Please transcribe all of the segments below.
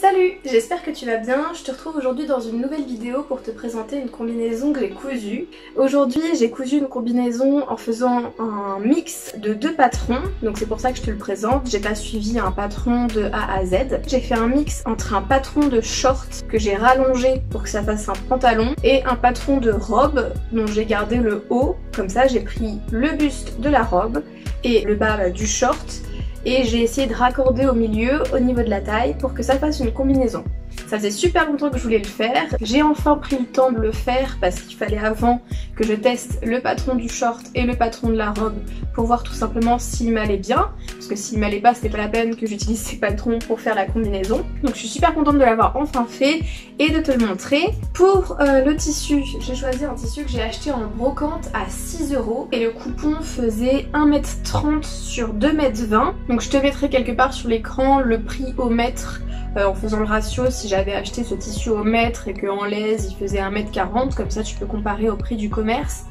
Salut, j'espère que tu vas bien. Je te retrouve aujourd'hui dans une nouvelle vidéo pour te présenter une combinaison que j'ai cousue. Aujourd'hui j'ai cousu une combinaison en faisant un mix de deux patrons, donc c'est pour ça que je te le présente. J'ai pas suivi un patron de A à Z. J'ai fait un mix entre un patron de short que j'ai rallongé pour que ça fasse un pantalon et un patron de robe dont j'ai gardé le haut. Comme ça j'ai pris le buste de la robe et le bas du short. Et j'ai essayé de raccorder au milieu, au niveau de la taille, pour que ça fasse une combinaison. Ça faisait super longtemps que je voulais le faire. J'ai enfin pris le temps de le faire parce qu'il fallait avant que je teste le patron du short et le patron de la robe pour voir tout simplement s'il m'allait bien. Parce que s'il m'allait pas, c'était pas la peine que j'utilise ces patrons pour faire la combinaison. Donc je suis super contente de l'avoir enfin fait et de te le montrer. Pour le tissu, j'ai choisi un tissu que j'ai acheté en brocante à 6 € et le coupon faisait 1,30 m sur 2,20 m. Donc je te mettrai quelque part sur l'écran le prix au mètre en faisant le ratio si j'avais acheté ce tissu au mètre et qu'en l'aise il faisait 1,40 m, comme ça tu peux comparer au prix du commerce.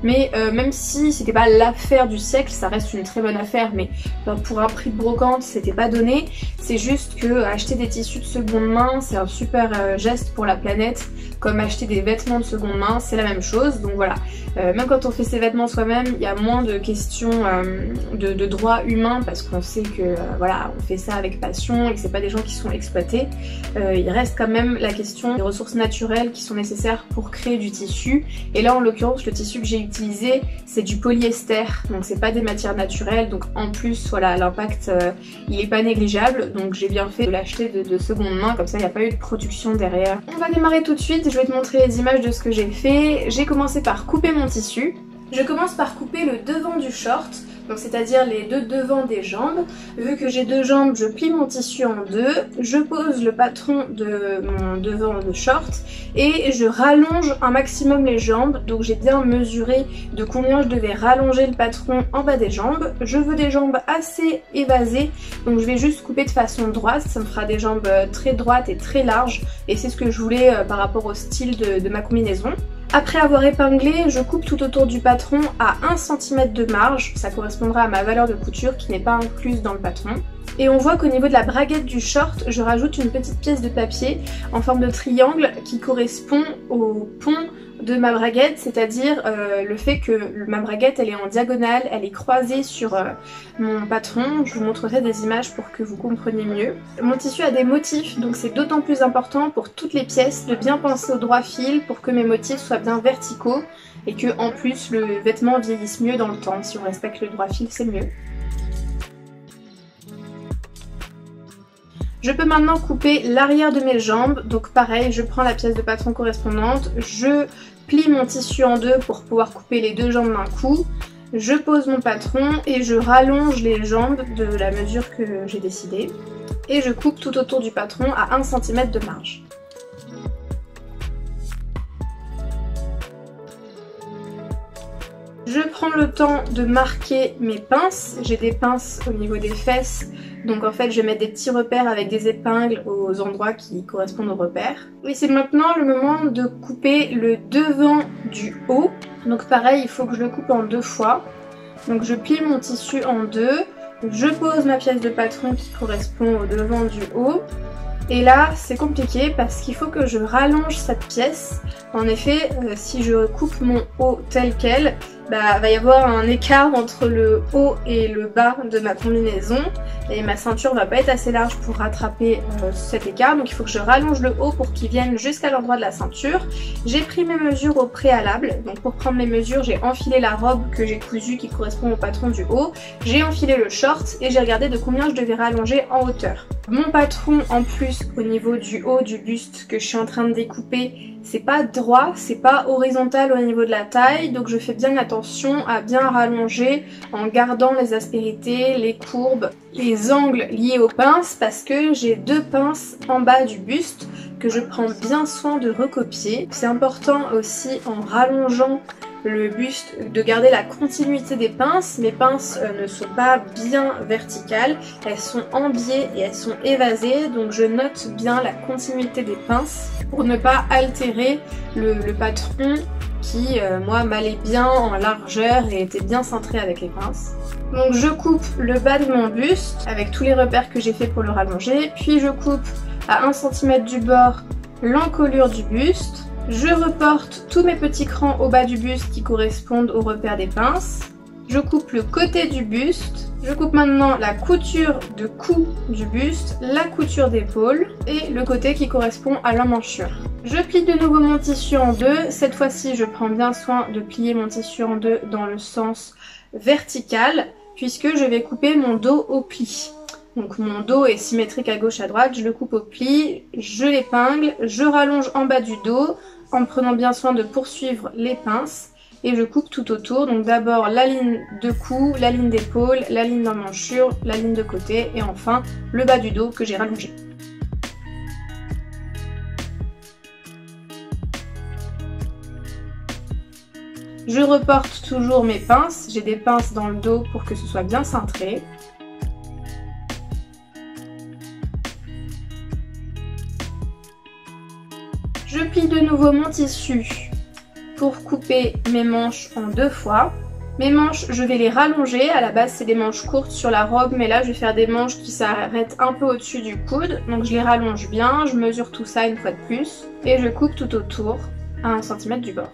Mais même si c'était pas l'affaire du siècle, ça reste une très bonne affaire, mais pour un prix de brocante c'était pas donné. C'est juste que acheter des tissus de seconde main c'est un super geste pour la planète, comme acheter des vêtements de seconde main c'est la même chose. Donc voilà, même quand on fait ses vêtements soi-même il y a moins de questions de droits humains parce qu'on sait que voilà, on fait ça avec passion et que c'est pas des gens qui sont exploités. Il reste quand même la question des ressources naturelles qui sont nécessaires pour créer du tissu, et là en l'occurrence le tissu que j'ai utilisé c'est du polyester, donc c'est pas des matières naturelles, donc en plus voilà, l'impact il est pas négligeable, donc j'ai bien fait de l'acheter de seconde main, comme ça il n'y a pas eu de production derrière. On va démarrer tout de suite, je vais te montrer les images de ce que j'ai fait. J'ai commencé par couper mon tissu. Je commence par couper le devant du short, donc c'est-à-dire les deux devants des jambes. Vu que j'ai deux jambes, je plie mon tissu en deux, je pose le patron de mon devant de short et je rallonge un maximum les jambes. Donc j'ai bien mesuré de combien je devais rallonger le patron en bas des jambes. Je veux des jambes assez évasées, donc je vais juste couper de façon droite, ça me fera des jambes très droites et très larges, et c'est ce que je voulais par rapport au style de ma combinaison. Après avoir épinglé, je coupe tout autour du patron à 1 cm de marge, ça correspondra à ma valeur de couture qui n'est pas incluse dans le patron. Et on voit qu'au niveau de la braguette du short, je rajoute une petite pièce de papier en forme de triangle qui correspond au pont de ma braguette, c'est-à-dire le fait que ma braguette elle est en diagonale, elle est croisée sur mon patron. Je vous montrerai des images pour que vous compreniez mieux. Mon tissu a des motifs, donc c'est d'autant plus important pour toutes les pièces de bien penser au droit fil pour que mes motifs soient bien verticaux et que en plus le vêtement vieillisse mieux dans le temps. Si on respecte le droit fil, c'est mieux. Je peux maintenant couper l'arrière de mes jambes, donc pareil, je prends la pièce de patron correspondante, je plie mon tissu en deux pour pouvoir couper les deux jambes d'un coup, je pose mon patron et je rallonge les jambes de la mesure que j'ai décidé, et je coupe tout autour du patron à 1 cm de marge. Je prends le temps de marquer mes pinces, j'ai des pinces au niveau des fesses, donc en fait je vais mettre des petits repères avec des épingles aux endroits qui correspondent aux repères. Et c'est maintenant le moment de couper le devant du haut, donc pareil il faut que je le coupe en deux fois. Donc je plie mon tissu en deux, je pose ma pièce de patron qui correspond au devant du haut. Et là c'est compliqué parce qu'il faut que je rallonge cette pièce. En effet si je coupe mon haut tel quel, va y avoir un écart entre le haut et le bas de ma combinaison et ma ceinture va pas être assez large pour rattraper cet écart, donc il faut que je rallonge le haut pour qu'il vienne jusqu'à l'endroit de la ceinture. J'ai pris mes mesures au préalable, donc pour prendre mes mesures j'ai enfilé la robe que j'ai cousue qui correspond au patron du haut, j'ai enfilé le short et j'ai regardé de combien je devais rallonger en hauteur. Mon patron en plus au niveau du haut du buste que je suis en train de découper, c'est pas droit, c'est pas horizontal au niveau de la taille, donc je fais bien attention à bien rallonger en gardant les aspérités, les courbes, les angles liés aux pinces, parce que j'ai deux pinces en bas du buste que je prends bien soin de recopier. C'est important aussi en rallongeant le buste de garder la continuité des pinces. Mes pinces ne sont pas bien verticales, elles sont en biais et elles sont évasées, donc je note bien la continuité des pinces pour ne pas altérer le patron qui moi m'allait bien en largeur et était bien cintré avec les pinces. Donc je coupe le bas de mon buste avec tous les repères que j'ai fait pour le rallonger, puis je coupe à 1 cm du bord l'encolure du buste. Je reporte tous mes petits crans au bas du buste qui correspondent au repère des pinces. Je coupe le côté du buste. Je coupe maintenant la couture de cou du buste, la couture d'épaule et le côté qui correspond à l'emmanchure. Je plie de nouveau mon tissu en deux. Cette fois-ci, je prends bien soin de plier mon tissu en deux dans le sens vertical puisque je vais couper mon dos au pli. Donc mon dos est symétrique à gauche à droite, je le coupe au pli, je l'épingle, je rallonge en bas du dos en prenant bien soin de poursuivre les pinces. Et je coupe tout autour, donc d'abord la ligne de cou, la ligne d'épaule, la ligne d'emmanchure, la ligne de côté et enfin le bas du dos que j'ai rallongé. Je reporte toujours mes pinces, j'ai des pinces dans le dos pour que ce soit bien cintré. Je plie de nouveau mon tissu pour couper mes manches en deux fois. Mes manches, je vais les rallonger. À la base, c'est des manches courtes sur la robe, mais là, je vais faire des manches qui s'arrêtent un peu au-dessus du coude. Donc, je les rallonge bien. Je mesure tout ça une fois de plus. Et je coupe tout autour à 1 cm du bord.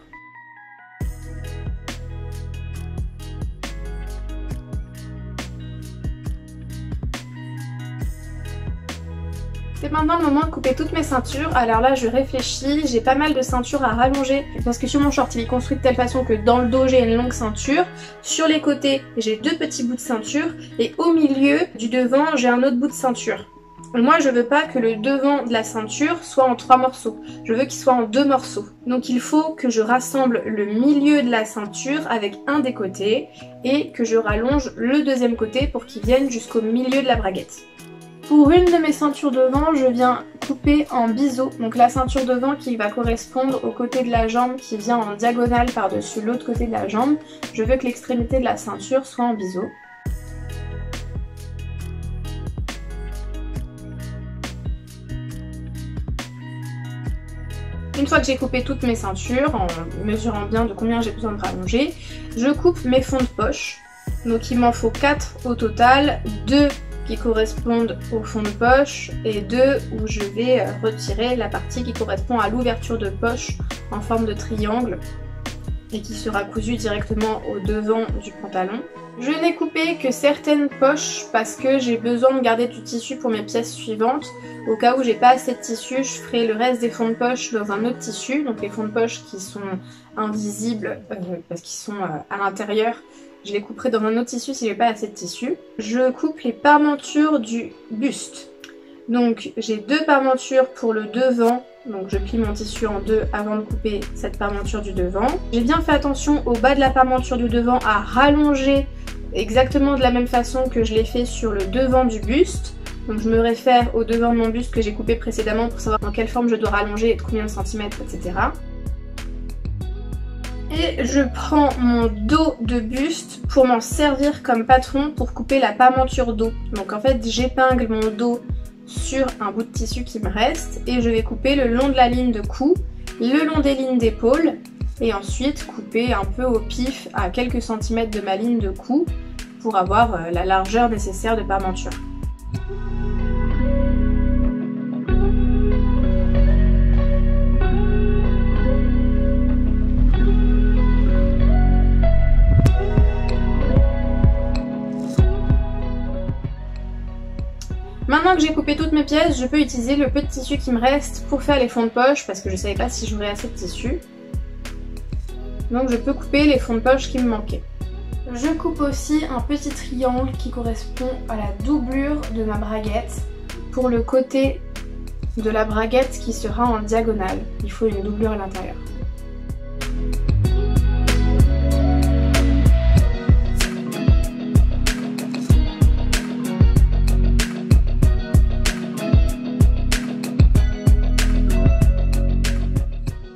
C'est maintenant le moment de couper toutes mes ceintures. Alors là je réfléchis, j'ai pas mal de ceintures à rallonger parce que sur mon short il est construit de telle façon que dans le dos j'ai une longue ceinture, sur les côtés j'ai 2 petits bouts de ceinture et au milieu du devant j'ai un autre bout de ceinture. Moi je veux pas que le devant de la ceinture soit en 3 morceaux, je veux qu'il soit en 2 morceaux. Donc il faut que je rassemble le milieu de la ceinture avec un des côtés et que je rallonge le deuxième côté pour qu'il vienne jusqu'au milieu de la braguette. Pour une de mes ceintures devant, je viens couper en biseau, donc la ceinture devant qui va correspondre au côté de la jambe qui vient en diagonale par-dessus l'autre côté de la jambe. Je veux que l'extrémité de la ceinture soit en biseau. Une fois que j'ai coupé toutes mes ceintures, en mesurant bien de combien j'ai besoin de rallonger, je coupe mes fonds de poche. Donc il m'en faut 4 au total, 2 qui correspondent au fond de poche et 2 où je vais retirer la partie qui correspond à l'ouverture de poche en forme de triangle et qui sera cousue directement au devant du pantalon. Je n'ai coupé que certaines poches parce que j'ai besoin de garder du tissu pour mes pièces suivantes. Au cas où j'ai pas assez de tissu, je ferai le reste des fonds de poche dans un autre tissu. Donc les fonds de poche qui sont invisibles parce qu'ils sont à l'intérieur, je les couperai dans un autre tissu si j'ai pas assez de tissu. Je coupe les parmentures du buste. Donc j'ai 2 parmentures pour le devant. Donc je plie mon tissu en 2 avant de couper cette parmenture du devant. J'ai bien fait attention au bas de la parmenture du devant à rallonger exactement de la même façon que je l'ai fait sur le devant du buste. Donc je me réfère au devant de mon buste que j'ai coupé précédemment pour savoir dans quelle forme je dois rallonger et de combien de centimètres, etc. Et je prends mon dos de buste pour m'en servir comme patron pour couper la parmenture dos. Donc en fait j'épingle mon dos sur un bout de tissu qui me reste et je vais couper le long de la ligne de cou, le long des lignes d'épaule et ensuite couper un peu au pif à quelques centimètres de ma ligne de cou pour avoir la largeur nécessaire de parmenture. Maintenant que j'ai coupé toutes mes pièces, je peux utiliser le peu de tissu qui me reste pour faire les fonds de poche parce que je savais pas si j'aurais assez de tissu. Donc je peux couper les fonds de poche qui me manquaient. Je coupe aussi un petit triangle qui correspond à la doublure de ma braguette pour le côté de la braguette qui sera en diagonale. Il faut une doublure à l'intérieur.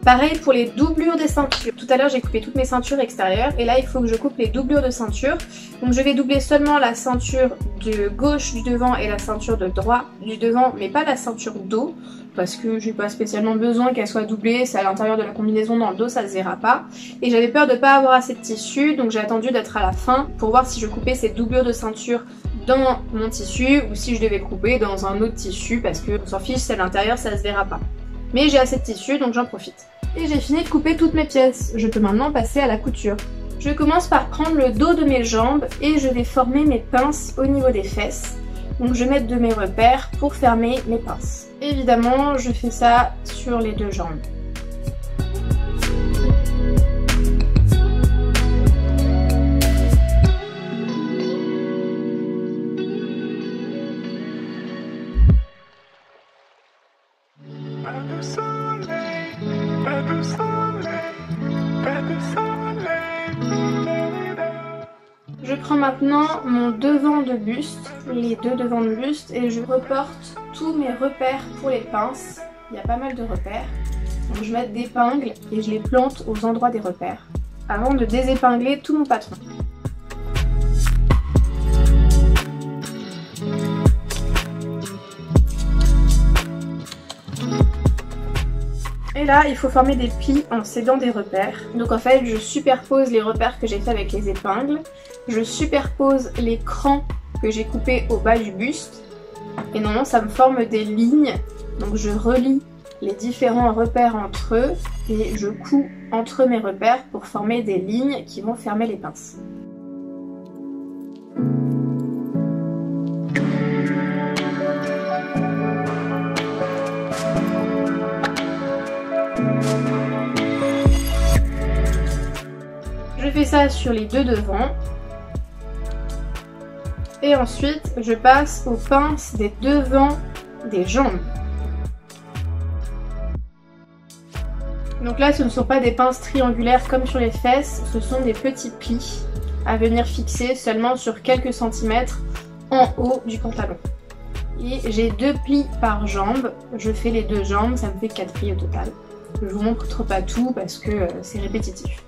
Pareil pour les doublures des ceintures. Tout à l'heure j'ai coupé toutes mes ceintures extérieures et là il faut que je coupe les doublures de ceinture. Donc je vais doubler seulement la ceinture de gauche du devant et la ceinture de droite du devant mais pas la ceinture dos parce que j'ai pas spécialement besoin qu'elle soit doublée, c'est à l'intérieur de la combinaison, dans le dos ça se verra pas. Et j'avais peur de pas avoir assez de tissu, donc j'ai attendu d'être à la fin pour voir si je coupais cette doublure de ceinture dans mon tissu ou si je devais le couper dans un autre tissu, parce que on s'en fiche, c'est à l'intérieur, ça se verra pas. Mais j'ai assez de tissu donc j'en profite. Et j'ai fini de couper toutes mes pièces, je peux maintenant passer à la couture. Je commence par prendre le dos de mes jambes et je vais former mes pinces au niveau des fesses. Donc je vais mettre de mes repères pour fermer mes pinces. Évidemment, je fais ça sur les deux jambes. Je prends maintenant mon devant de buste, les deux devants de buste, et je reporte tous mes repères pour les pinces. Il y a pas mal de repères. Donc je mets des épingles et je les plante aux endroits des repères avant de désépingler tout mon patron. Et là, il faut former des plis en s'aidant des repères. Donc en fait, je superpose les repères que j'ai fait avec les épingles. Je superpose les crans que j'ai coupés au bas du buste. Et normalement, ça me forme des lignes. Donc je relie les différents repères entre eux et je couds entre mes repères pour former des lignes qui vont fermer les pinces. Je fais ça sur les deux devants. Et ensuite, je passe aux pinces des devants des jambes. Donc là, ce ne sont pas des pinces triangulaires comme sur les fesses, ce sont des petits plis à venir fixer seulement sur quelques centimètres en haut du pantalon. Et j'ai 2 plis par jambe, je fais les 2 jambes, ça me fait 4 plis au total. Je vous montre pas tout parce que c'est répétitif.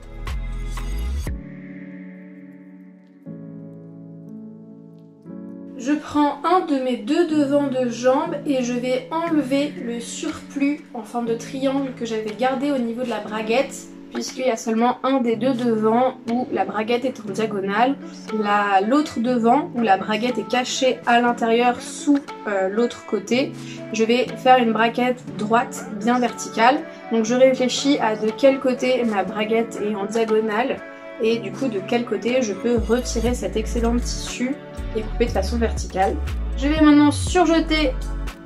Je prends un de mes 2 devants de jambes et je vais enlever le surplus en forme de triangle que j'avais gardé au niveau de la braguette, puisqu'il y a seulement un des 2 devants où la braguette est en diagonale. L'autre devant où la braguette est cachée à l'intérieur sous l'autre côté, je vais faire une braguette droite bien verticale. Donc je réfléchis à de quel côté ma braguette est en diagonale et du coup de quel côté je peux retirer cet excellent tissu et couper de façon verticale. Je vais maintenant surjeter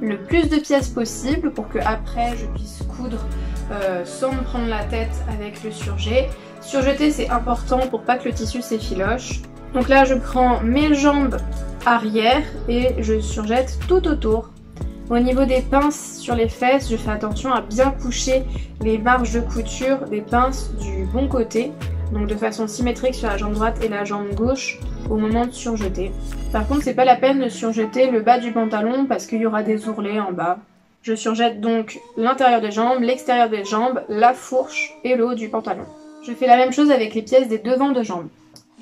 le plus de pièces possible pour que après je puisse coudre sans me prendre la tête avec le surjet. Surjeter, c'est important pour pas que le tissu s'effiloche. Donc là je prends mes jambes arrière et je surjette tout autour. Au niveau des pinces sur les fesses, je fais attention à bien coucher les marges de couture des pinces du bon côté, donc de façon symétrique sur la jambe droite et la jambe gauche au moment de surjeter. Par contre, c'est pas la peine de surjeter le bas du pantalon parce qu'il y aura des ourlets en bas. Je surjette donc l'intérieur des jambes, l'extérieur des jambes, la fourche et le haut du pantalon. Je fais la même chose avec les pièces des devants de jambes.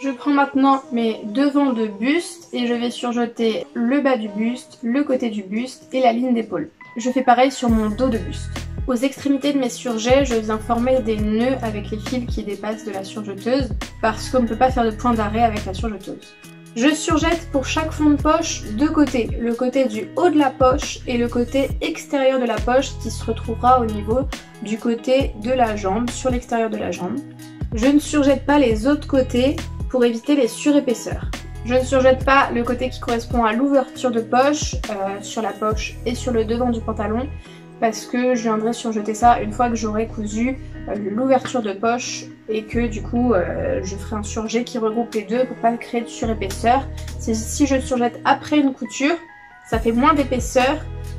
Je prends maintenant mes devants de buste et je vais surjeter le bas du buste, le côté du buste et la ligne d'épaule. Je fais pareil sur mon dos de buste. Aux extrémités de mes surjets, je viens former des nœuds avec les fils qui dépassent de la surjeteuse parce qu'on ne peut pas faire de point d'arrêt avec la surjeteuse. Je surjette pour chaque fond de poche 2 côtés, le côté du haut de la poche et le côté extérieur de la poche qui se retrouvera au niveau du côté de la jambe, sur l'extérieur de la jambe. Je ne surjette pas les autres côtés pour éviter les surépaisseurs. Je ne surjette pas le côté qui correspond à l'ouverture de poche, sur la poche et sur le devant du pantalon, parce que je viendrai surjeter ça une fois que j'aurai cousu l'ouverture de poche et que du coup je ferai un surjet qui regroupe les deux pour pas créer de surépaisseur. Si je surjette après une couture, ça fait moins d'épaisseur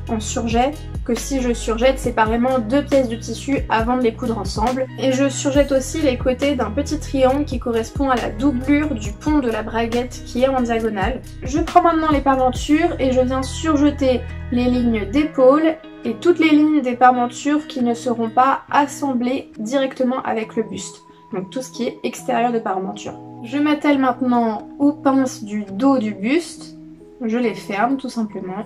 en surjet que si je surjette séparément 2 pièces de tissu avant de les coudre ensemble. Et je surjette aussi les côtés d'un petit triangle qui correspond à la doublure du pont de la braguette qui est en diagonale. Je prends maintenant les parmentures et je viens surjeter les lignes d'épaule et toutes les lignes des parmentures qui ne seront pas assemblées directement avec le buste. Donc tout ce qui est extérieur de parmenture. Je m'attelle maintenant aux pinces du dos du buste. Je les ferme tout simplement.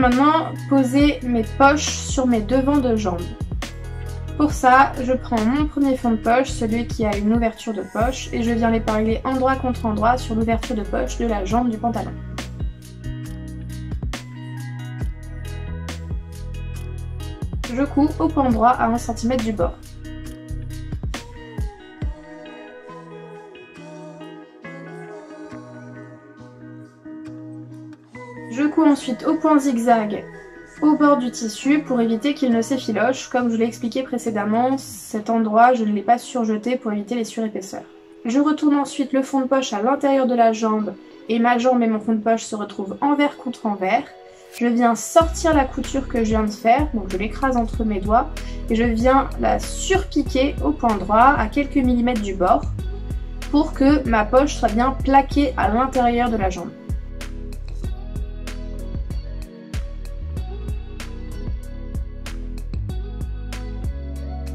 maintenant poser mes poches sur mes devants de jambes. Pour ça, je prends mon premier fond de poche, celui qui a une ouverture de poche, et je viens l'épingler endroit contre endroit sur l'ouverture de poche de la jambe du pantalon. Je couds au point droit à 1 cm du bord. Je couds ensuite au point zigzag au bord du tissu pour éviter qu'il ne s'effiloche. Comme je l'ai expliqué précédemment, cet endroit je ne l'ai pas surjeté pour éviter les surépaisseurs. Je retourne ensuite le fond de poche à l'intérieur de la jambe et ma jambe et mon fond de poche se retrouvent envers contre envers. Je viens sortir la couture que je viens de faire, donc je l'écrase entre mes doigts et je viens la surpiquer au point droit à quelques millimètres du bord pour que ma poche soit bien plaquée à l'intérieur de la jambe.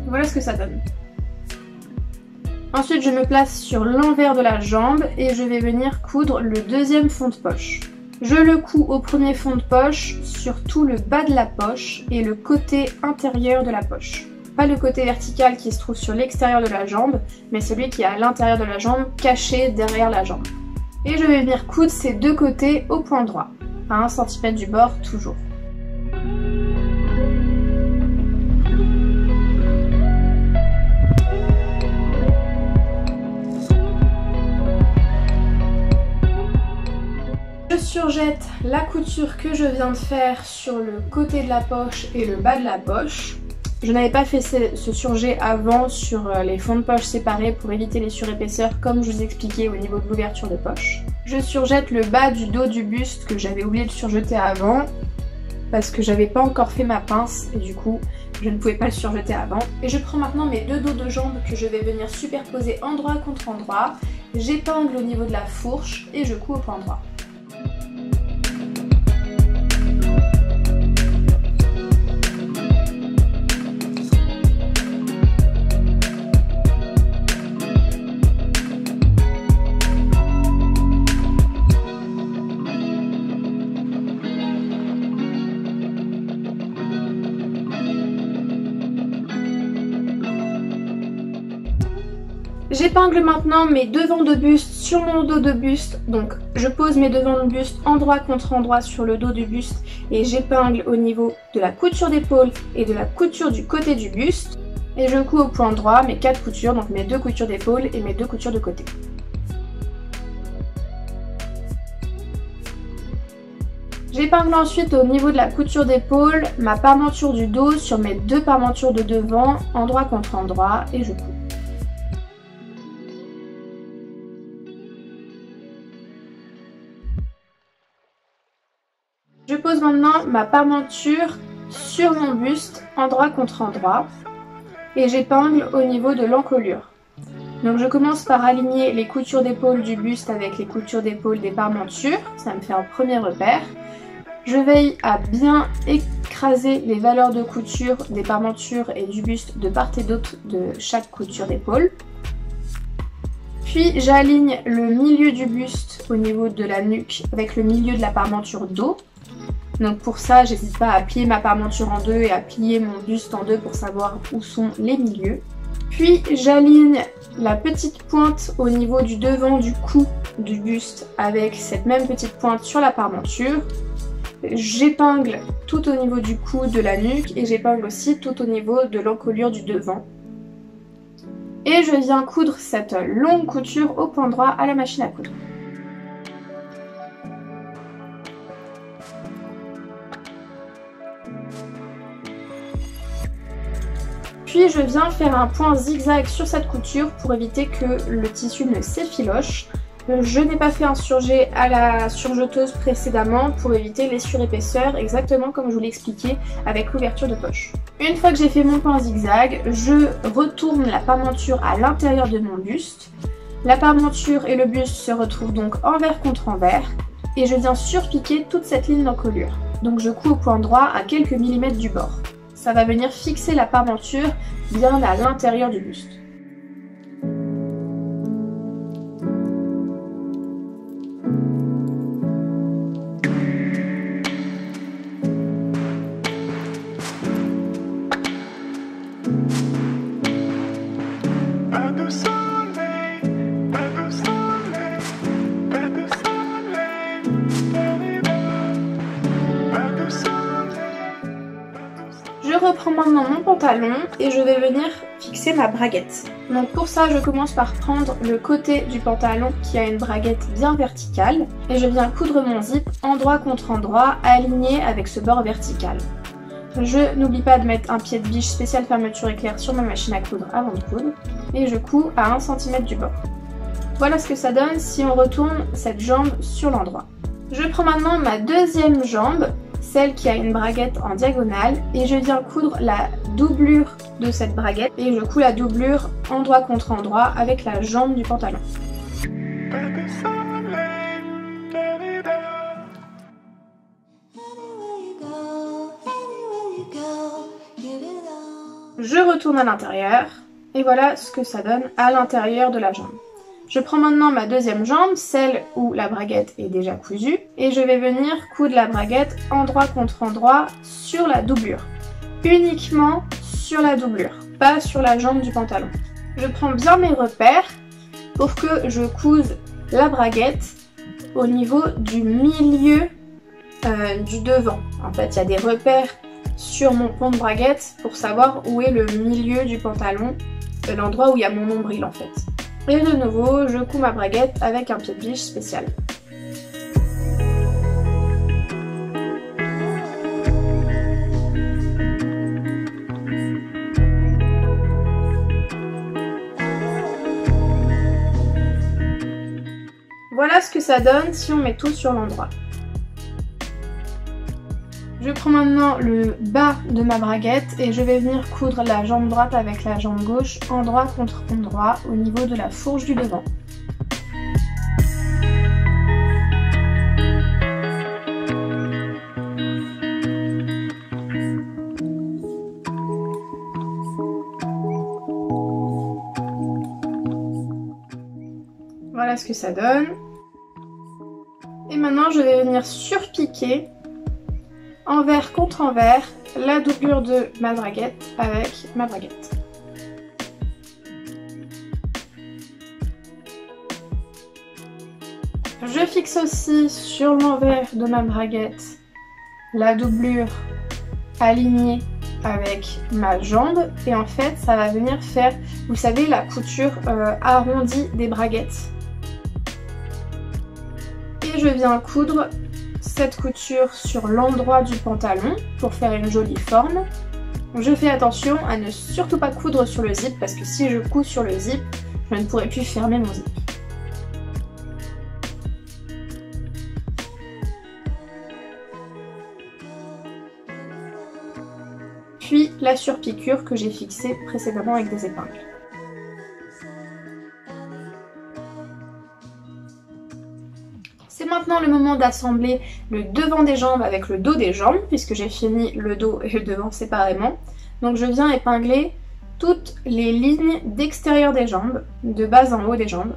Voilà ce que ça donne. Ensuite, je me place sur l'envers de la jambe et je vais venir coudre le deuxième fond de poche. Je le couds au premier fond de poche sur tout le bas de la poche et le côté intérieur de la poche. Pas le côté vertical qui se trouve sur l'extérieur de la jambe, mais celui qui est à l'intérieur de la jambe, caché derrière la jambe. Et je vais venir coudre ces deux côtés au point droit, à 1 cm du bord toujours. Je surjette la couture que je viens de faire sur le côté de la poche et le bas de la poche. Je n'avais pas fait ce surjet avant sur les fonds de poche séparés pour éviter les surépaisseurs comme je vous expliquais au niveau de l'ouverture de poche. Je surjette le bas du dos du buste que j'avais oublié de surjeter avant parce que j'avais pas encore fait ma pince et du coup je ne pouvais pas le surjeter avant. Et je prends maintenant mes deux dos de jambes que je vais venir superposer endroit contre endroit. J'épingle au niveau de la fourche et je couds au point droit. J'épingle maintenant mes devants de buste sur mon dos de buste, donc je pose mes devants de buste endroit contre endroit sur le dos du buste et j'épingle au niveau de la couture d'épaule et de la couture du côté du buste et je couds au point droit mes 4 coutures, donc mes 2 coutures d'épaule et mes 2 coutures de côté. J'épingle ensuite au niveau de la couture d'épaule ma parmenture du dos sur mes 2 parmentures de devant, endroit contre endroit et je couds. Je pose maintenant ma parmenture sur mon buste, endroit contre endroit, et j'épingle au niveau de l'encolure. Donc je commence par aligner les coutures d'épaule du buste avec les coutures d'épaule des parmentures, ça me fait un premier repère. Je veille à bien écraser les valeurs de couture des parmentures et du buste de part et d'autre de chaque couture d'épaule. Puis j'aligne le milieu du buste au niveau de la nuque avec le milieu de la parmenture dos. Donc pour ça, j'hésite pas à plier ma parmenture en deux et à plier mon buste en deux pour savoir où sont les milieux. Puis j'aligne la petite pointe au niveau du devant du cou du buste avec cette même petite pointe sur la parmenture. J'épingle tout au niveau du cou de la nuque et j'épingle aussi tout au niveau de l'encolure du devant. Et je viens coudre cette longue couture au point droit à la machine à coudre. Puis je viens faire un point zigzag sur cette couture pour éviter que le tissu ne s'effiloche. Je n'ai pas fait un surjet à la surjeteuse précédemment pour éviter les surépaisseurs, exactement comme je vous l'ai expliqué avec l'ouverture de poche. Une fois que j'ai fait mon point zigzag, je retourne la parmenture à l'intérieur de mon buste. La parmenture et le buste se retrouvent donc envers contre envers et je viens surpiquer toute cette ligne d'encolure. Donc je couds au point droit à quelques millimètres du bord. Ça va venir fixer la parmenture bien à l'intérieur du buste. prends maintenant mon pantalon et je vais venir fixer ma braguette. Donc pour ça, je commence par prendre le côté du pantalon qui a une braguette bien verticale et je viens coudre mon zip endroit contre endroit aligné avec ce bord vertical. Je n'oublie pas de mettre un pied de biche spécial fermeture éclair sur ma machine à coudre avant de coudre et je couds à 1 cm du bord. Voilà ce que ça donne si on retourne cette jambe sur l'endroit. Je prends maintenant ma deuxième jambe, celle qui a une braguette en diagonale, et je viens coudre la doublure de cette braguette et je couds la doublure endroit contre endroit avec la jambe du pantalon. Je retourne à l'intérieur et voilà ce que ça donne à l'intérieur de la jambe. Je prends maintenant ma deuxième jambe, celle où la braguette est déjà cousue, et je vais venir coudre la braguette endroit contre endroit sur la doublure. Uniquement sur la doublure, pas sur la jambe du pantalon. Je prends bien mes repères pour que je couse la braguette au niveau du milieu du devant. En fait, il y a des repères sur mon pont de braguette pour savoir où est le milieu du pantalon, l'endroit où il y a mon nombril en fait. Et de nouveau, je couds ma braguette avec un pied de biche spécial. Voilà ce que ça donne si on met tout sur l'endroit. Je prends maintenant le bas de ma braguette et je vais venir coudre la jambe droite avec la jambe gauche, endroit contre endroit, au niveau de la fourche du devant. Voilà ce que ça donne. Et maintenant je vais venir surpiquer envers contre envers la doublure de ma braguette avec ma braguette. Je fixe aussi sur l'envers de ma braguette la doublure alignée avec ma jambe et en fait ça va venir faire, vous savez, la couture arrondie des braguettes. Et je viens coudre cette couture sur l'endroit du pantalon pour faire une jolie forme. Je fais attention à ne surtout pas coudre sur le zip parce que si je couds sur le zip, je ne pourrai plus fermer mon zip. Puis la surpiqûre que j'ai fixée précédemment avec des épingles. C'est maintenant le moment d'assembler le devant des jambes avec le dos des jambes, puisque j'ai fini le dos et le devant séparément. Donc je viens épingler toutes les lignes d'extérieur des jambes, de bas en haut des jambes.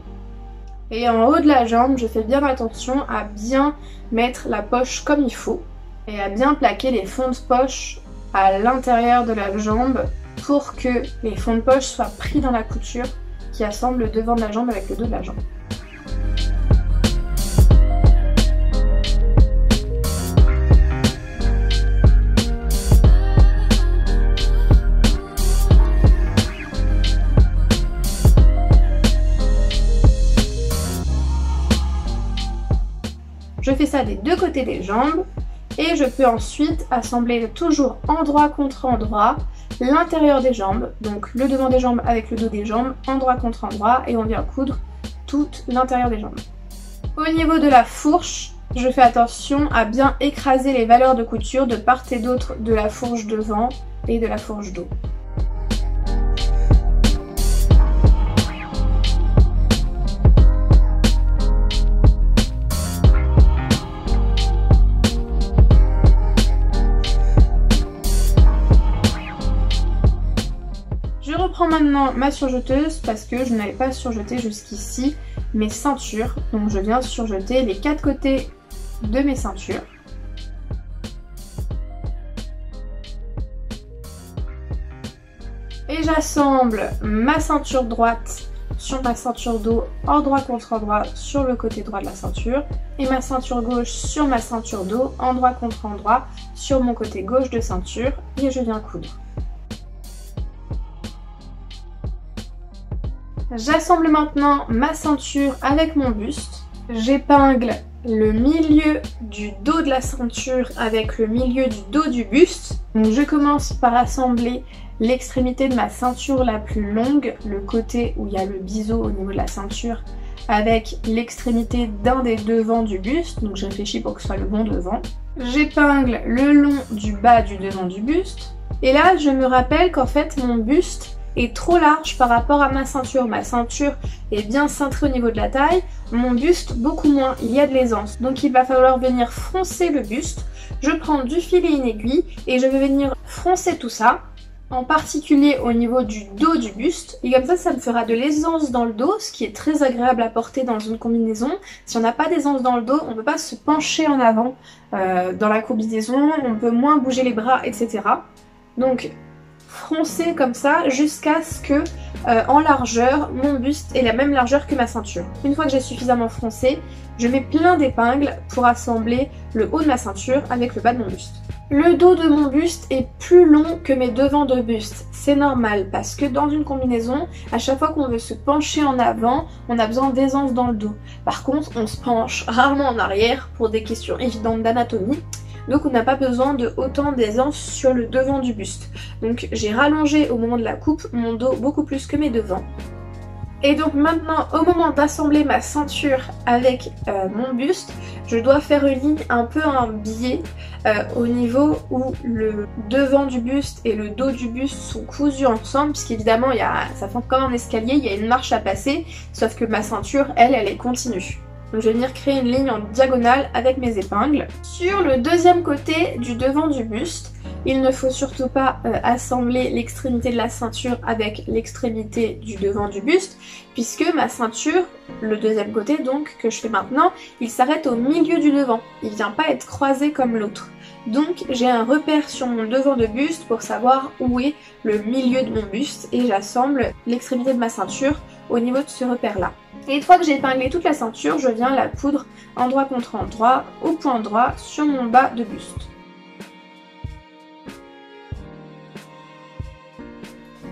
Et en haut de la jambe, je fais bien attention à bien mettre la poche comme il faut et à bien plaquer les fonds de poche à l'intérieur de la jambe pour que les fonds de poche soient pris dans la couture qui assemble le devant de la jambe avec le dos de la jambe. Je fais ça des deux côtés des jambes et je peux ensuite assembler toujours endroit contre endroit l'intérieur des jambes, donc le devant des jambes avec le dos des jambes, endroit contre endroit, et on vient coudre tout l'intérieur des jambes. Au niveau de la fourche, je fais attention à bien écraser les valeurs de couture de part et d'autre de la fourche devant et de la fourche dos. Je reprends maintenant ma surjeteuse parce que je n'avais pas surjeté jusqu'ici mes ceintures. Donc je viens surjeter les 4 côtés de mes ceintures. Et j'assemble ma ceinture droite sur ma ceinture dos endroit contre endroit sur le côté droit de la ceinture et ma ceinture gauche sur ma ceinture dos endroit contre endroit sur mon côté gauche de ceinture et je viens coudre. J'assemble maintenant ma ceinture avec mon buste. J'épingle le milieu du dos de la ceinture avec le milieu du dos du buste. Donc je commence par assembler l'extrémité de ma ceinture la plus longue, le côté où il y a le biseau au niveau de la ceinture, avec l'extrémité d'un des devants du buste. Donc je réfléchis pour que ce soit le bon devant. J'épingle le long du bas du devant du buste. Et là je me rappelle qu'en fait mon buste est trop large par rapport à ma ceinture. Ma ceinture est bien cintrée au niveau de la taille, mon buste beaucoup moins, il y a de l'aisance. Donc il va falloir venir froncer le buste. Je prends du fil et une aiguille et je vais venir froncer tout ça, en particulier au niveau du dos du buste. Et comme ça me fera de l'aisance dans le dos, ce qui est très agréable à porter dans une combinaison. Si on n'a pas d'aisance dans le dos, on ne peut pas se pencher en avant dans la combinaison, on peut moins bouger les bras, etc. Donc froncer comme ça jusqu'à ce que en largeur mon buste ait la même largeur que ma ceinture. Une fois que j'ai suffisamment froncé, je mets plein d'épingles pour assembler le haut de ma ceinture avec le bas de mon buste. Le dos de mon buste est plus long que mes devants de buste. C'est normal parce que dans une combinaison, à chaque fois qu'on veut se pencher en avant, on a besoin d'aisance dans le dos. Par contre, on se penche rarement en arrière pour des questions évidentes d'anatomie. Donc on n'a pas besoin de autant d'aisance sur le devant du buste. Donc j'ai rallongé au moment de la coupe mon dos beaucoup plus que mes devants. Et donc maintenant, au moment d'assembler ma ceinture avec mon buste, je dois faire une ligne un peu en biais au niveau où le devant du buste et le dos du buste sont cousus ensemble, puisqu'évidemment ça fait comme un escalier, il y a une marche à passer, sauf que ma ceinture, elle est continue. Donc je vais venir créer une ligne en diagonale avec mes épingles. Sur le deuxième côté du devant du buste, il ne faut surtout pas assembler l'extrémité de la ceinture avec l'extrémité du devant du buste, puisque ma ceinture, le deuxième côté donc que je fais maintenant, il s'arrête au milieu du devant. Il ne vient pas être croisé comme l'autre. Donc j'ai un repère sur mon devant de buste pour savoir où est le milieu de mon buste et j'assemble l'extrémité de ma ceinture au niveau de ce repère là. Et une fois que j'ai épinglé toute la ceinture, je viens la coudre endroit contre endroit au point droit sur mon bas de buste.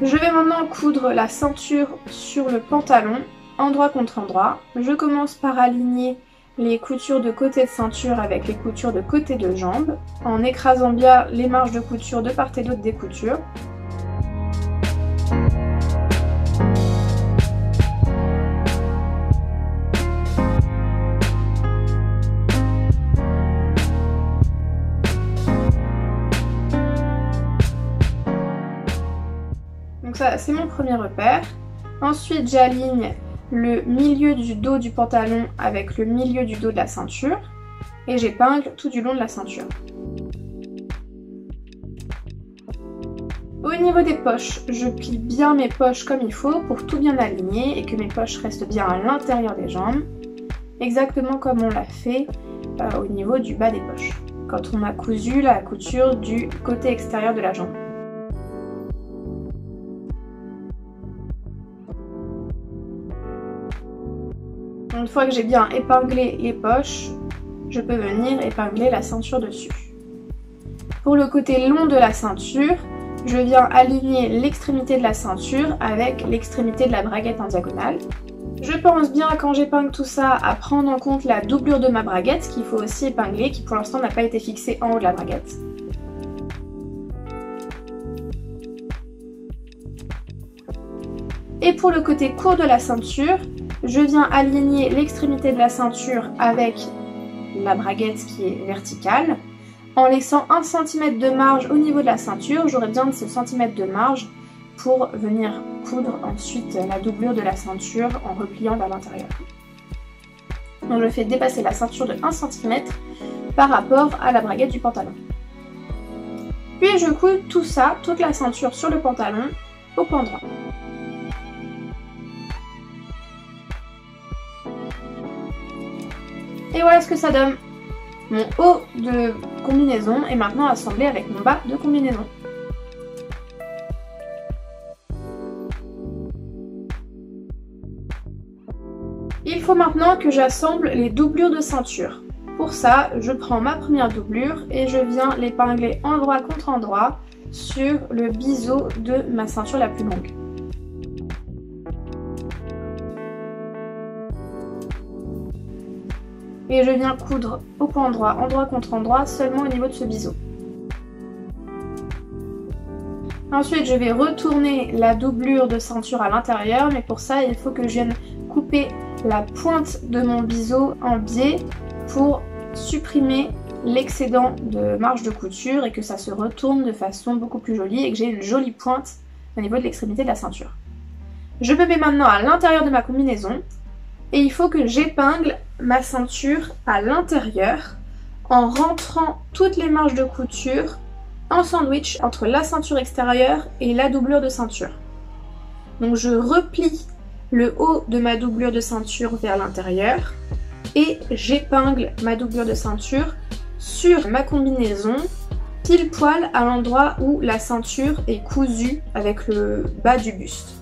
Je vais maintenant coudre la ceinture sur le pantalon endroit contre endroit. Je commence par aligner les coutures de côté de ceinture avec les coutures de côté de jambe en écrasant bien les marges de couture de part et d'autre des coutures. Donc ça, c'est mon premier repère. Ensuite, j'aligne le milieu du dos du pantalon avec le milieu du dos de la ceinture et j'épingle tout du long de la ceinture. Au niveau des poches, je plie bien mes poches comme il faut pour tout bien aligner et que mes poches restent bien à l'intérieur des jambes, exactement comme on l'a fait au niveau du bas des poches, quand on a cousu la couture du côté extérieur de la jambe. Une fois que j'ai bien épinglé les poches, je peux venir épingler la ceinture dessus. Pour le côté long de la ceinture, je viens aligner l'extrémité de la ceinture avec l'extrémité de la braguette en diagonale. Je pense bien quand j'épingle tout ça à prendre en compte la doublure de ma braguette qu'il faut aussi épingler, qui pour l'instant n'a pas été fixée en haut de la braguette. Et pour le côté court de la ceinture, je viens aligner l'extrémité de la ceinture avec la braguette qui est verticale, en laissant 1 cm de marge au niveau de la ceinture. J'aurai besoin de ce centimètre de marge pour venir coudre ensuite la doublure de la ceinture en repliant vers l'intérieur. Donc je fais dépasser la ceinture de 1 cm par rapport à la braguette du pantalon. Puis je couds tout ça, toute la ceinture sur le pantalon au point droit. Et voilà ce que ça donne. Mon haut de combinaison est maintenant assemblé avec mon bas de combinaison. Il faut maintenant que j'assemble les doublures de ceinture. Pour ça, je prends ma première doublure et je viens l'épingler endroit contre endroit sur le biseau de ma ceinture la plus longue. et je viens coudre au point droit, endroit contre endroit, seulement au niveau de ce biseau. Ensuite, je vais retourner la doublure de ceinture à l'intérieur, mais pour ça, il faut que je vienne couper la pointe de mon biseau en biais pour supprimer l'excédent de marge de couture et que ça se retourne de façon beaucoup plus jolie et que j'ai une jolie pointe au niveau de l'extrémité de la ceinture. Je me mets maintenant à l'intérieur de ma combinaison et il faut que j'épingle ma ceinture à l'intérieur en rentrant toutes les marges de couture en sandwich entre la ceinture extérieure et la doublure de ceinture. Donc je replie le haut de ma doublure de ceinture vers l'intérieur et j'épingle ma doublure de ceinture sur ma combinaison pile poil à l'endroit où la ceinture est cousue avec le bas du buste.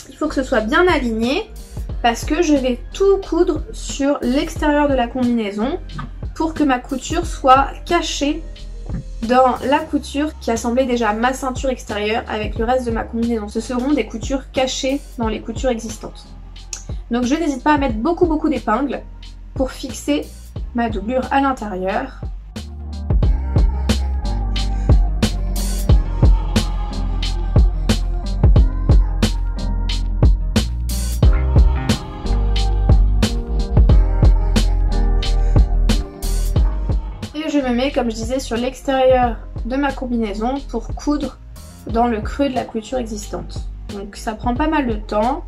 Il faut que ce soit bien aligné parce que je vais tout coudre sur l'extérieur de la combinaison pour que ma couture soit cachée dans la couture qui assemblait déjà ma ceinture extérieure avec le reste de ma combinaison. Ce seront des coutures cachées dans les coutures existantes. Donc je n'hésite pas à mettre beaucoup d'épingles pour fixer ma doublure à l'intérieur. Je me mets, comme je disais, sur l'extérieur de ma combinaison pour coudre dans le creux de la couture existante. Donc ça prend pas mal de temps,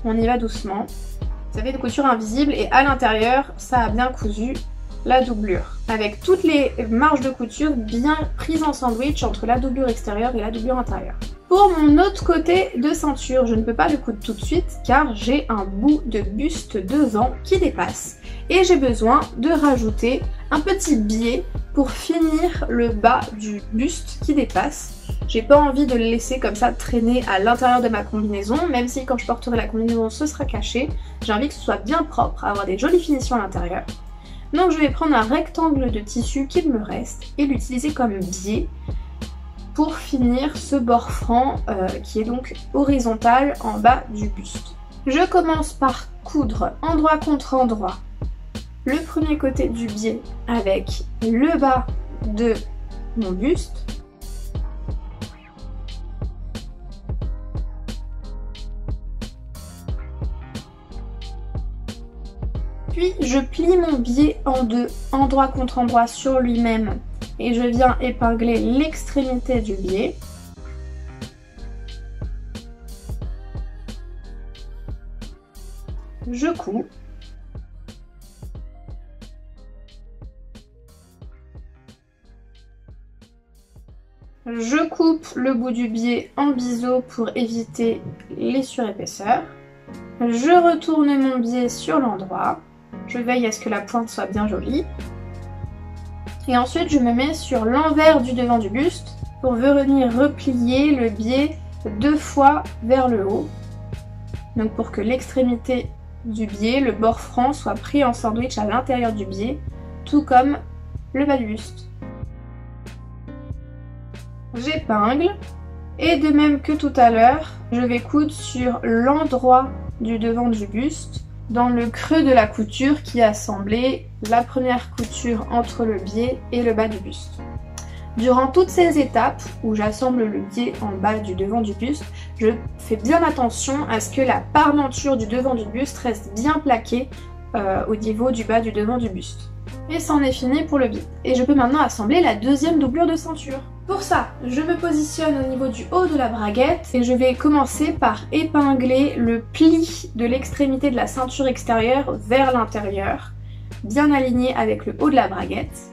on y va doucement. Ça fait une couture invisible et à l'intérieur, ça a bien cousu la doublure. Avec toutes les marges de couture bien prises en sandwich entre la doublure extérieure et la doublure intérieure. Pour mon autre côté de ceinture, je ne peux pas le coudre tout de suite car j'ai un bout de buste devant qui dépasse. Et j'ai besoin de rajouter un petit biais pour finir le bas du buste qui dépasse. J'ai pas envie de le laisser comme ça traîner à l'intérieur de ma combinaison, même si quand je porterai la combinaison ce sera caché. J'ai envie que ce soit bien propre, avoir des jolies finitions à l'intérieur. Donc je vais prendre un rectangle de tissu qu'il me reste et l'utiliser comme biais pour finir ce bord franc qui est donc horizontal en bas du buste. Je commence par coudre endroit contre endroit le premier côté du biais avec le bas de mon buste. Puis je plie mon biais en deux, endroit contre endroit sur lui-même et je viens épingler l'extrémité du biais. Je couds. Je coupe le bout du biais en biseau pour éviter les surépaisseurs. Je retourne mon biais sur l'endroit. Je veille à ce que la pointe soit bien jolie. Et ensuite je me mets sur l'envers du devant du buste pour venir replier le biais 2 fois vers le haut. Donc pour que l'extrémité du biais, le bord franc, soit pris en sandwich à l'intérieur du biais, tout comme le bas du buste. J'épingle et de même que tout à l'heure, je vais coudre sur l'endroit du devant du buste, dans le creux de la couture qui a assemblé la première couture entre le biais et le bas du buste. Durant toutes ces étapes où j'assemble le biais en bas du devant du buste, je fais bien attention à ce que la parmenture du devant du buste reste bien plaquée au niveau du bas du devant du buste. Et c'en est fini pour le biais. Et je peux maintenant assembler la deuxième doublure de ceinture. Pour ça, je me positionne au niveau du haut de la braguette et je vais commencer par épingler le pli de l'extrémité de la ceinture extérieure vers l'intérieur, bien aligné avec le haut de la braguette.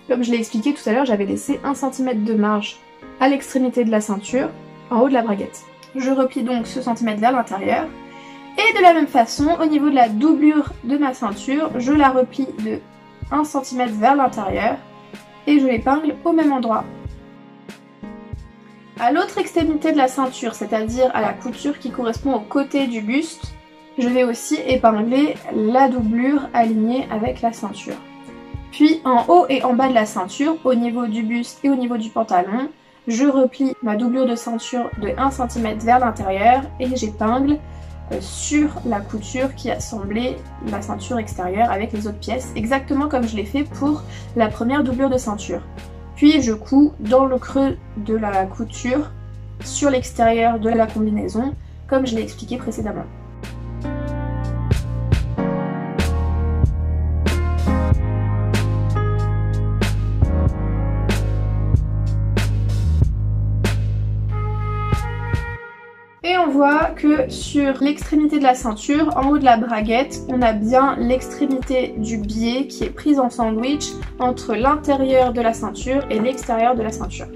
Comme je l'ai expliqué tout à l'heure, j'avais laissé 1 cm de marge à l'extrémité de la ceinture, en haut de la braguette. Je replie donc ce centimètre vers l'intérieur. Et de la même façon, au niveau de la doublure de ma ceinture, je la replie de 1 cm vers l'intérieur et je l'épingle au même endroit. À l'autre extrémité de la ceinture, c'est-à-dire à la couture qui correspond au côté du buste, je vais aussi épingler la doublure alignée avec la ceinture. Puis en haut et en bas de la ceinture, au niveau du buste et au niveau du pantalon, je replie ma doublure de ceinture de 1 cm vers l'intérieur et j'épingle sur la couture qui assemblait la ceinture extérieure avec les autres pièces, exactement comme je l'ai fait pour la première doublure de ceinture. Puis je couds dans le creux de la couture sur l'extérieur de la combinaison, comme je l'ai expliqué précédemment. Et on voit que sur l'extrémité de la ceinture, en haut de la braguette, on a bien l'extrémité du biais qui est prise en sandwich entre l'intérieur de la ceinture et l'extérieur de la ceinture.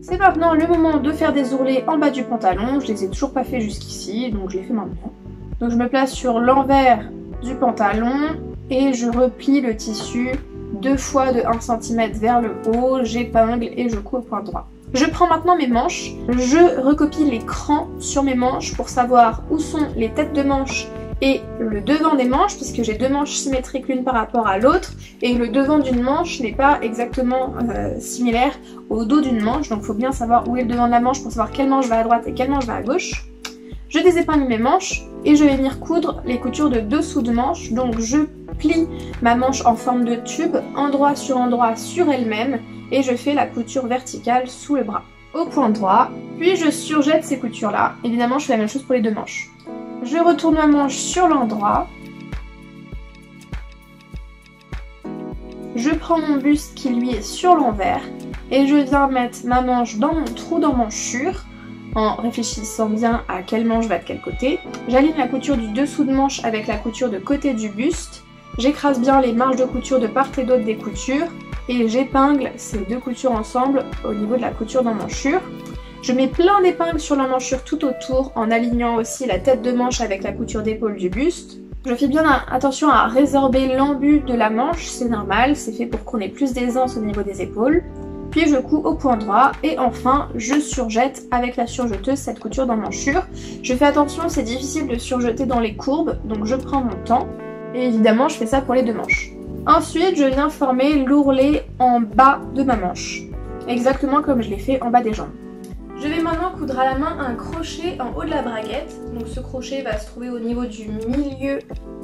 C'est maintenant le moment de faire des ourlets en bas du pantalon. Je les ai toujours pas fait jusqu'ici, donc je les fais maintenant. Donc je me place sur l'envers du pantalon et je replie le tissu 2 fois de 1 cm vers le haut, j'épingle et je couds au point droit. Je prends maintenant mes manches, je recopie les crans sur mes manches pour savoir où sont les têtes de manches et le devant des manches, puisque j'ai 2 manches symétriques l'une par rapport à l'autre, et le devant d'une manche n'est pas exactement similaire au dos d'une manche, donc il faut bien savoir où est le devant de la manche pour savoir quelle manche va à droite et quelle manche va à gauche. Je désépingle mes manches et je vais venir coudre les coutures de dessous de manche, donc je plie ma manche en forme de tube, endroit sur elle-même, et je fais la couture verticale sous le bras, au point droit, puis je surjette ces coutures là. Évidemment je fais la même chose pour les 2 manches. Je retourne ma manche sur l'endroit, je prends mon buste qui lui est sur l'envers, et je viens mettre ma manche dans mon trou d'emmanchure, en réfléchissant bien à quelle manche va de quel côté. J'aligne la couture du dessous de manche avec la couture de côté du buste, j'écrase bien les marges de couture de part et d'autre des coutures, et j'épingle ces 2 coutures ensemble au niveau de la couture d'emmanchure. Je mets plein d'épingles sur l'emmanchure tout autour en alignant aussi la tête de manche avec la couture d'épaule du buste. Je fais bien attention à résorber l'embut de la manche, c'est normal, c'est fait pour qu'on ait plus d'aisance au niveau des épaules. Puis je couds au point droit et enfin je surjette avec la surjeteuse cette couture d'emmanchure. Je fais attention, c'est difficile de surjeter dans les courbes, donc je prends mon temps. Et évidemment je fais ça pour les 2 manches. Ensuite je viens former l'ourlet en bas de ma manche, exactement comme je l'ai fait en bas des jambes. Je vais maintenant coudre à la main un crochet en haut de la braguette. Donc ce crochet va se trouver au niveau du milieu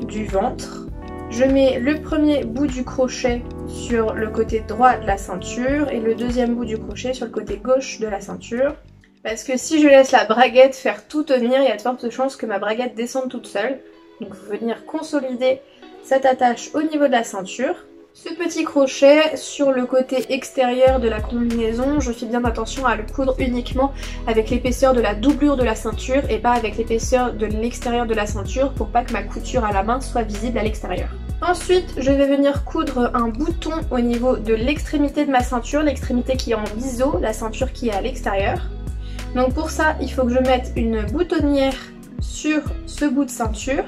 du ventre. Je mets le premier bout du crochet sur le côté droit de la ceinture et le deuxième bout du crochet sur le côté gauche de la ceinture. Parce que si je laisse la braguette faire tout tenir, il y a de fortes chances que ma braguette descende toute seule. Donc il faut venir consolider cette attache au niveau de la ceinture. Ce petit crochet sur le côté extérieur de la combinaison, je fais bien attention à le coudre uniquement avec l'épaisseur de la doublure de la ceinture et pas avec l'épaisseur de l'extérieur de la ceinture pour pas que ma couture à la main soit visible à l'extérieur. Ensuite, je vais venir coudre un bouton au niveau de l'extrémité de ma ceinture, l'extrémité qui est en biseau, la ceinture qui est à l'extérieur. Donc pour ça, il faut que je mette une boutonnière sur ce bout de ceinture.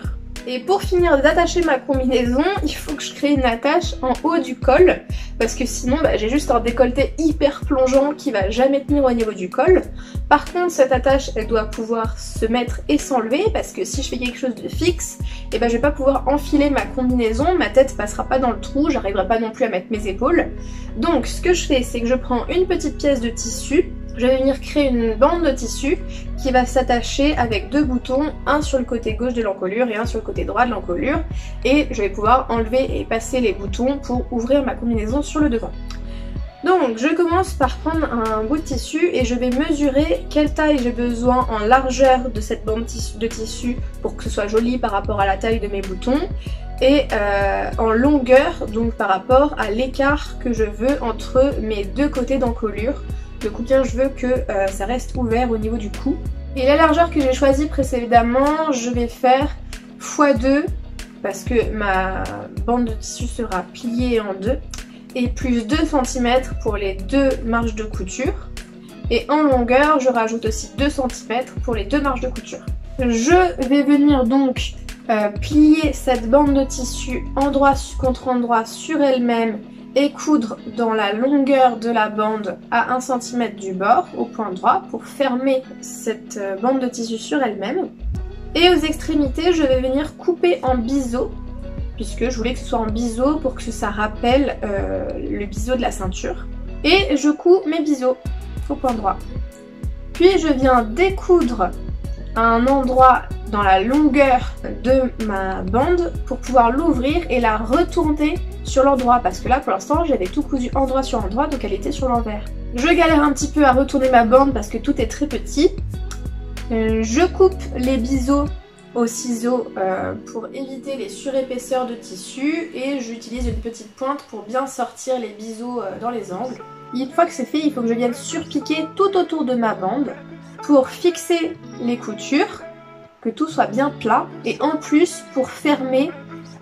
Et pour finir d'attacher ma combinaison, il faut que je crée une attache en haut du col parce que sinon j'ai juste un décolleté hyper plongeant qui va jamais tenir au niveau du col. Par contre cette attache elle doit pouvoir se mettre et s'enlever parce que si je fais quelque chose de fixe, et je vais pas pouvoir enfiler ma combinaison, ma tête passera pas dans le trou, j'arriverai pas non plus à mettre mes épaules. Donc ce que je fais c'est que je prends une petite pièce de tissu. Je vais venir créer une bande de tissu qui va s'attacher avec 2 boutons, un sur le côté gauche de l'encolure et un sur le côté droit de l'encolure. Et je vais pouvoir enlever et passer les boutons pour ouvrir ma combinaison sur le devant. Donc je commence par prendre un bout de tissu et je vais mesurer quelle taille j'ai besoin en largeur de cette bande de tissu pour que ce soit joli par rapport à la taille de mes boutons. Et en longueur, donc par rapport à l'écart que je veux entre mes 2 côtés d'encolure. De combien je veux que ça reste ouvert au niveau du cou. Et la largeur que j'ai choisie précédemment, je vais faire x2 parce que ma bande de tissu sera pliée en 2 et plus 2 cm pour les 2 marges de couture. Et en longueur, je rajoute aussi 2 cm pour les 2 marges de couture. Je vais venir donc plier cette bande de tissu endroit contre endroit sur elle-même et coudre dans la longueur de la bande à 1 cm du bord au point droit pour fermer cette bande de tissu sur elle-même. Et aux extrémités, je vais venir couper en biseau puisque je voulais que ce soit en biseau pour que ça rappelle le biseau de la ceinture. Et je couds mes biseaux. faux point droit. Puis je viens découdre à un endroit dans la longueur de ma bande pour pouvoir l'ouvrir et la retourner sur l'endroit, parce que là pour l'instant j'avais tout cousu endroit sur endroit, donc elle était sur l'envers. Je galère un petit peu à retourner ma bande parce que tout est très petit. Je coupe les biseaux au ciseau pour éviter les surépaisseurs de tissu et j'utilise une petite pointe pour bien sortir les biseaux dans les angles. Une fois que c'est fait, il faut que je vienne surpiquer tout autour de ma bande pour fixer les coutures, que tout soit bien plat, et en plus pour fermer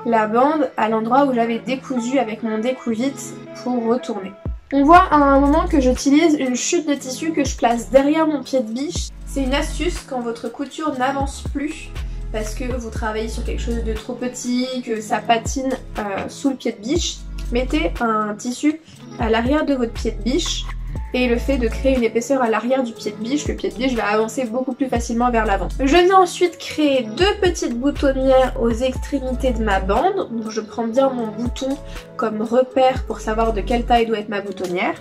la bande à l'endroit où j'avais décousu avec mon découvite pour retourner. On voit à un moment que j'utilise une chute de tissu que je place derrière mon pied de biche. C'est une astuce quand votre couture n'avance plus parce que vous travaillez sur quelque chose de trop petit, que ça patine sous le pied de biche. Mettez un tissu à l'arrière de votre pied de biche et le fait de créer une épaisseur à l'arrière du pied de biche, le pied de biche va avancer beaucoup plus facilement vers l'avant. Je viens ensuite créer deux petites boutonnières aux extrémités de ma bande. Donc je prends bien mon bouton comme repère pour savoir de quelle taille doit être ma boutonnière.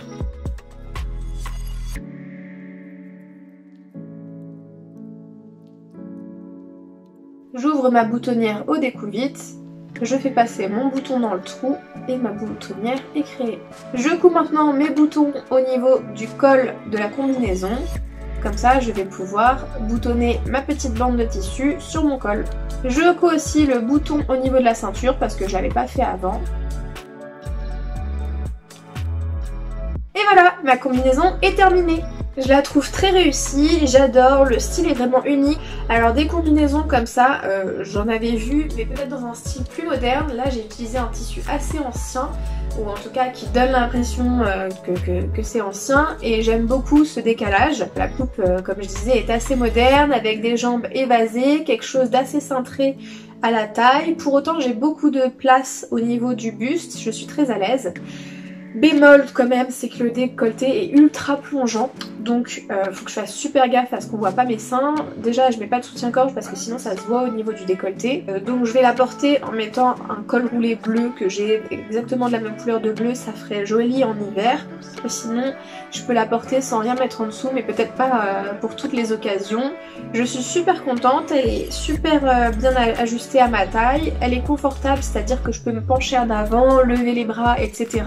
J'ouvre ma boutonnière au découvite, je fais passer mon bouton dans le trou et ma boutonnière est créée. Je couds maintenant mes boutons au niveau du col de la combinaison. Comme ça, je vais pouvoir boutonner ma petite bande de tissu sur mon col. Je couds aussi le bouton au niveau de la ceinture parce que je l'avais pas fait avant. Et voilà, ma combinaison est terminée. Je la trouve très réussie, j'adore, le style est vraiment unique. Alors des combinaisons comme ça, j'en avais vu, mais peut-être dans un style plus moderne. Là j'ai utilisé un tissu assez ancien, ou en tout cas qui donne l'impression que c'est ancien, et j'aime beaucoup ce décalage. La coupe, comme je disais, est assez moderne, avec des jambes évasées, quelque chose d'assez cintré à la taille. Pour autant j'ai beaucoup de place au niveau du buste, je suis très à l'aise. Bémol quand même, c'est que le décolleté est ultra plongeant, donc faut que je fasse super gaffe à ce qu'on voit pas mes seins. Déjà je mets pas de soutien-gorge parce que sinon ça se voit au niveau du décolleté, donc je vais la porter en mettant un col roulé bleu que j'ai exactement de la même couleur de bleu, ça ferait joli en hiver. Et sinon je peux la porter sans rien mettre en dessous, mais peut-être pas pour toutes les occasions. Je suis super contente, elle est super bien ajustée à ma taille, elle est confortable, c'est-à-dire que je peux me pencher en avant, lever les bras, etc.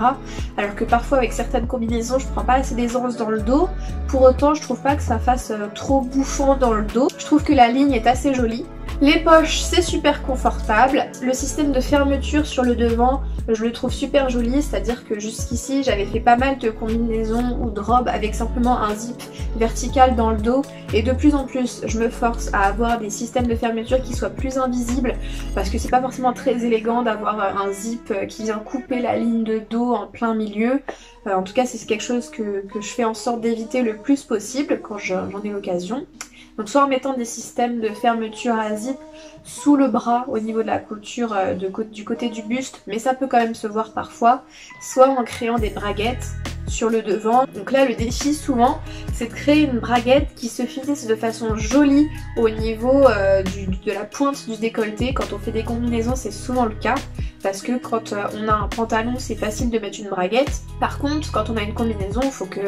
Alors que parfois avec certaines combinaisons je prends pas assez d'aisance dans le dos. Pour autant je trouve pas que ça fasse trop bouffant dans le dos. Je trouve que la ligne est assez jolie. Les poches c'est super confortable. Le système de fermeture sur le devant je le trouve super joli, c'est-à-dire que jusqu'ici j'avais fait pas mal de combinaisons ou de robes avec simplement un zip vertical dans le dos, et de plus en plus je me force à avoir des systèmes de fermeture qui soient plus invisibles parce que c'est pas forcément très élégant d'avoir un zip qui vient couper la ligne de dos en plein milieu. En tout cas c'est quelque chose que je fais en sorte d'éviter le plus possible quand j'en ai l'occasion. Donc soit en mettant des systèmes de fermeture à zip sous le bras au niveau de la couture du côté du buste, mais ça peut quand même se voir parfois, soit en créant des braguettes sur le devant. Donc là le défi souvent c'est de créer une braguette qui se finisse de façon jolie au niveau de la pointe du décolleté. Quand on fait des combinaisons c'est souvent le cas, parce que quand on a un pantalon c'est facile de mettre une braguette. Par contre quand on a une combinaison il faut que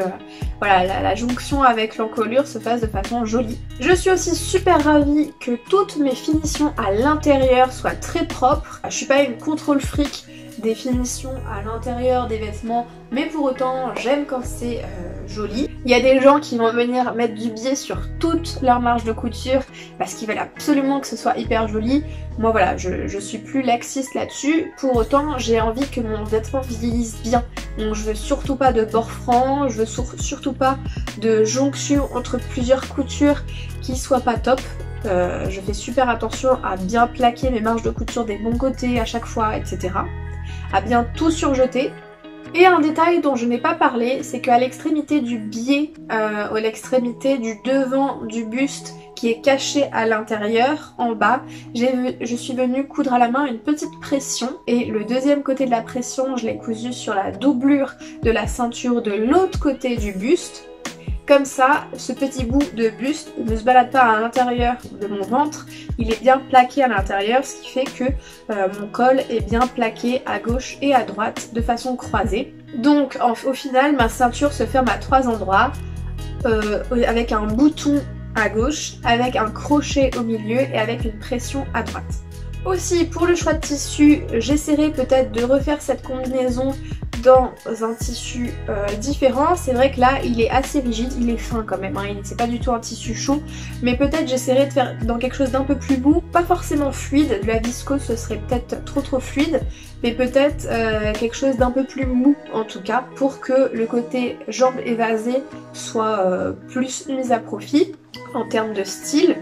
voilà, la jonction avec l'encolure se fasse de façon jolie. Je suis aussi super ravie que toutes mes finitions à l'intérieur soient très propres. Je suis pas une contrôle freak des finitions à l'intérieur des vêtements, mais pour autant j'aime quand c'est joli. Il y a des gens qui vont venir mettre du biais sur toute leur marge de couture parce qu'ils veulent absolument que ce soit hyper joli. Moi voilà, je suis plus laxiste là-dessus. Pour autant j'ai envie que mon vêtement vieillisse bien, donc je veux surtout pas de bord franc, je veux surtout pas de jonction entre plusieurs coutures qui soit pas top. Je fais super attention à bien plaquer mes marges de couture des bons côtés à chaque fois, etc. À bien tout surjeter. Et un détail dont je n'ai pas parlé, c'est qu'à l'extrémité du biais, à l'extrémité du devant du buste qui est caché à l'intérieur, en bas, je suis venue coudre à la main une petite pression, et le deuxième côté de la pression, je l'ai cousu sur la doublure de la ceinture de l'autre côté du buste. Comme ça, ce petit bout de buste ne se balade pas à l'intérieur de mon ventre, il est bien plaqué à l'intérieur, ce qui fait que mon col est bien plaqué à gauche et à droite de façon croisée. Donc au final, ma ceinture se ferme à 3 endroits. avec un bouton à gauche, avec un crochet au milieu et avec une pression à droite. Aussi pour le choix de tissu, j'essaierai peut-être de refaire cette combinaison dans un tissu différent. C'est vrai que là il est assez rigide, il est fin quand même, hein. C'est pas du tout un tissu chaud, mais peut-être j'essaierai de faire dans quelque chose d'un peu plus mou, pas forcément fluide, de la viscose ce serait peut-être trop fluide, mais peut-être quelque chose d'un peu plus mou en tout cas, pour que le côté jambes évasées soit plus mis à profit en termes de style.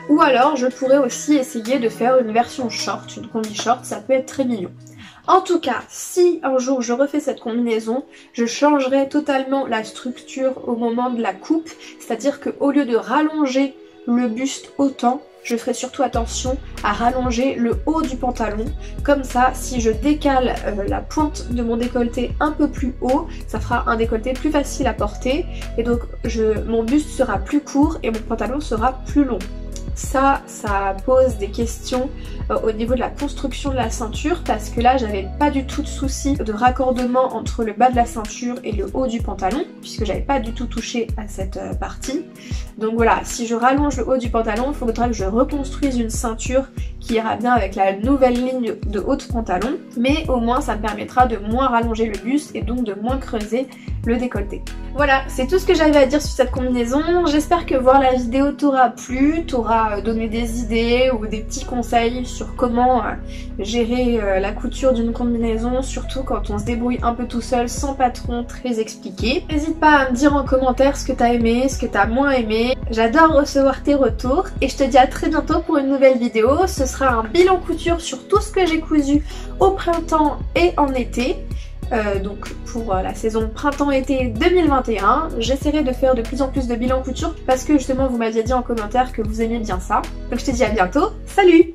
Ou alors je pourrais aussi essayer de faire une version short, une combi short, ça peut être très mignon. En tout cas, si un jour je refais cette combinaison, je changerai totalement la structure au moment de la coupe, c'est-à-dire qu'au lieu de rallonger le buste autant, je ferai surtout attention à rallonger le haut du pantalon. Comme ça, si je décale la pointe de mon décolleté un peu plus haut, ça fera un décolleté plus facile à porter et donc mon buste sera plus court et mon pantalon sera plus long. Ça pose des questions au niveau de la construction de la ceinture parce que là j'avais pas du tout de souci de raccordement entre le bas de la ceinture et le haut du pantalon puisque j'avais pas du tout touché à cette partie. Donc voilà, si je rallonge le haut du pantalon, il faudra que je reconstruise une ceinture qui ira bien avec la nouvelle ligne de haut de pantalon, mais au moins ça me permettra de moins rallonger le buste et donc de moins creuser le décolleté. Voilà, c'est tout ce que j'avais à dire sur cette combinaison. J'espère que voir la vidéo t'aura plu, t'aura donné des idées ou des petits conseils sur comment gérer la couture d'une combinaison, surtout quand on se débrouille un peu tout seul sans patron très expliqué. N'hésite pas à me dire en commentaire ce que t'as aimé, ce que t'as moins aimé. J'adore recevoir tes retours et je te dis à très bientôt pour une nouvelle vidéo. Ce sera un bilan couture sur tout ce que j'ai cousu au printemps et en été. Donc pour la saison printemps-été 2021, j'essaierai de faire de plus en plus de bilans couture parce que justement vous m'aviez dit en commentaire que vous aimiez bien ça. Donc je te dis à bientôt, salut!